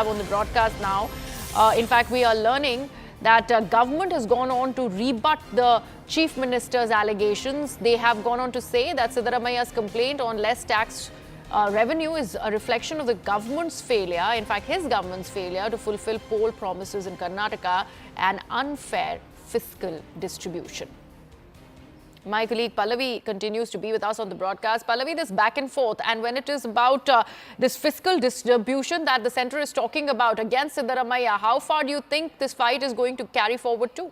have on the broadcast now. In fact, we are learning that government has gone on to rebut the Chief Minister's allegations. They have gone on to say that Siddaramaiah's complaint on less tax revenue is a reflection of the government's failure, in fact his government's failure to fulfill poll promises in Karnataka and unfair fiscal distribution. My colleague Pallavi continues to be with us on the broadcast. Pallavi, this back and forth, and when it is about this fiscal distribution that the centre is talking about against Siddaramaiah, how far do you think this fight is going to carry forward to?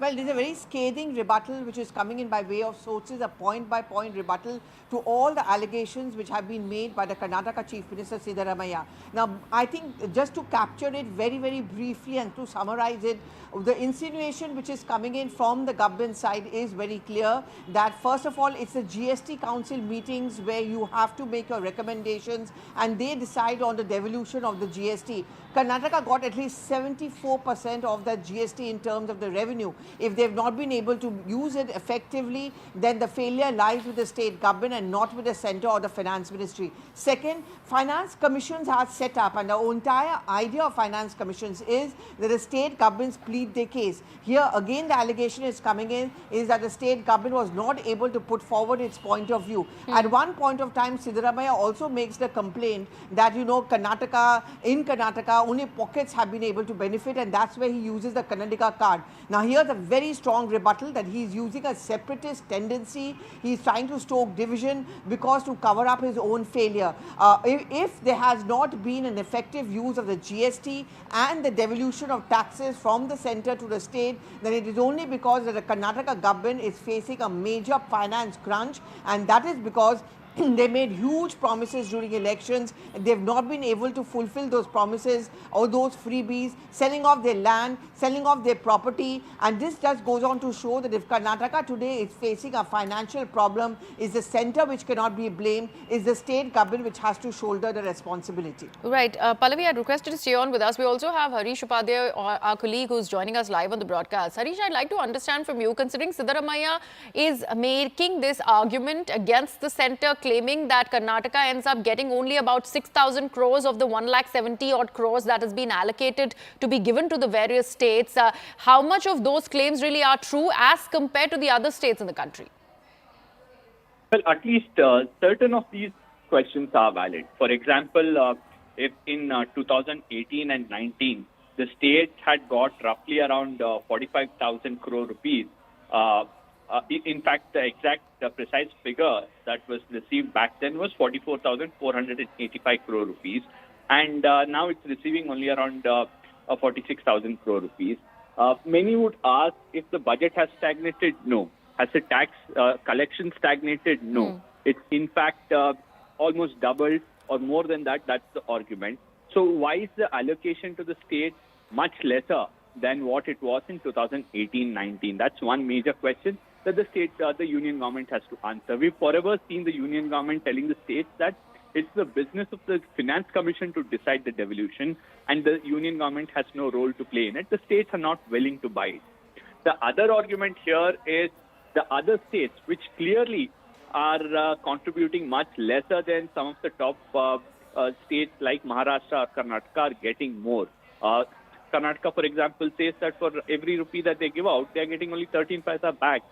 Well, there's a very scathing rebuttal which is coming in by way of sources, a point-by-point rebuttal to all the allegations which have been made by the Karnataka Chief Minister Siddaramaiah. Now, I think just to capture it very, very briefly and to summarize it, the insinuation which is coming in from the government side is very clear that first of all, it's the GST Council meetings where you have to make your recommendations and they decide on the devolution of the GST. Karnataka got at least 74% of the GST in terms of the revenue. If they've not been able to use it effectively, then the failure lies with the state government and not with the centre or the finance ministry. Second, finance commissions are set up, and the entire idea of finance commissions is that the state governments plead their case. Here again the allegation is coming in is that the state government was not able to put forward its point of view. At one point of time, Siddaramaiah also makes the complaint that, in Karnataka, only pockets have been able to benefit, and that's where he uses the Karnataka card. Now here's a very strong rebuttal that he's using a separatist tendency. He's trying to stoke division because to cover up his own failure. If there has not been an effective use of the GST and the devolution of taxes from the centre to the state, then it is only because that the Karnataka government is facing a major finance crunch, and that is because they made huge promises during elections. They've not been able to fulfill those promises or those freebies, selling off their land, selling off their property. And this just goes on to show that if Karnataka today is facing a financial problem, is the centre which cannot be blamed, is the state government which has to shoulder the responsibility. Right. Pallavi, I'd request you to stay on with us. We also have Harish Upadhyay, our colleague, who's joining us live on the broadcast. Harish, I'd like to understand from you, considering Siddaramaiah is making this argument against the centre, claiming that Karnataka ends up getting only about 6,000 crores of the 170 odd crores that has been allocated to be given to the various states. How much of those claims really are true as compared to the other states in the country? Well, at least certain of these questions are valid. For example, if in 2018 and 19, the state had got roughly around 45,000 crore rupees. In fact, the exact precise figure that was received back then was 44,485 crore rupees. And now it's receiving only around 46,000 crore rupees. Many would ask if the budget has stagnated. No. Has the tax collection stagnated? No. It's in fact almost doubled or more than that. That's the argument. So why is the allocation to the state much lesser than what it was in 2018-19? That's one major question that the union government has to answer. We've forever seen the union government telling the states that it's the business of the finance commission to decide the devolution, and the union government has no role to play in it. The states are not willing to buy it. The other argument here is the other states, which clearly are contributing much lesser than some of the top states like Maharashtra or Karnataka, are getting more. Karnataka, for example, says that for every rupee that they give out, they are getting only 13 paisa back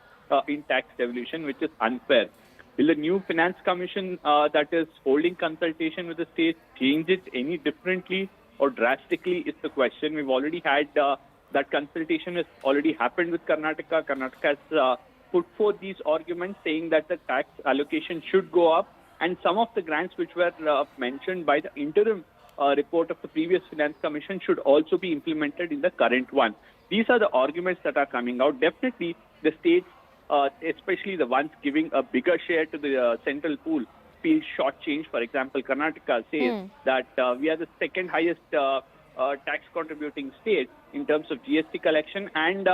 in tax devolution, which is unfair. Will the new finance commission that is holding consultation with the states change it any differently or drastically is the question. We've already had that consultation has already happened with Karnataka. Karnataka has put forth these arguments saying that the tax allocation should go up, and some of the grants which were mentioned by the interim report of the previous finance commission should also be implemented in the current one. These are the arguments that are coming out. Definitely the states, especially the ones giving a bigger share to the central pool, feel shortchanged. For example, Karnataka says that we are the second highest tax contributing state in terms of GST collection, and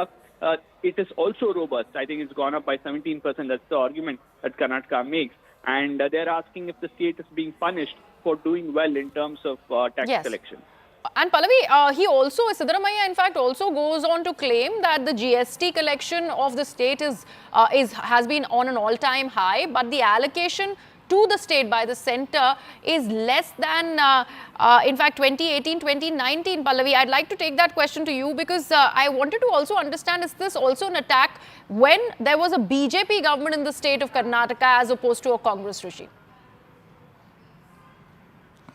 it is also robust. I think it's gone up by 17%. That's the argument that Karnataka makes. And they're asking if the state is being punished for doing well in terms of tax collection. And Pallavi, Siddaramaiah in fact also goes on to claim that the GST collection of the state has been on an all-time high, but the allocation to the state by the centre is less than, in fact, 2018, 2019. Pallavi, I'd like to take that question to you because I wanted to also understand, is this also an attack when there was a BJP government in the state of Karnataka as opposed to a Congress regime?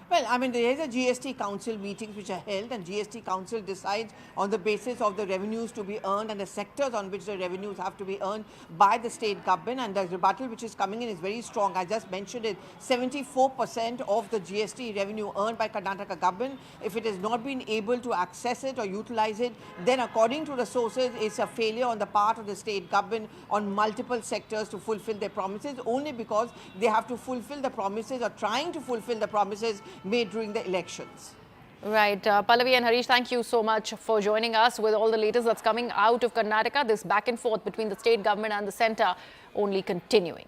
Well, I mean, there is a GST Council meetings which are held, and GST Council decides on the basis of the revenues to be earned and the sectors on which the revenues have to be earned by the state government. And the rebuttal which is coming in is very strong. I just mentioned it, 74% of the GST revenue earned by Karnataka government, if it has not been able to access it or utilize it, then according to the sources, it's a failure on the part of the state government on multiple sectors to fulfill their promises, only because they have to fulfill the promises or trying to fulfill the promises made during the elections. Right. Pallavi and Harish, thank you so much for joining us with all the latest that's coming out of Karnataka. This back and forth between the state government and the centre only continuing.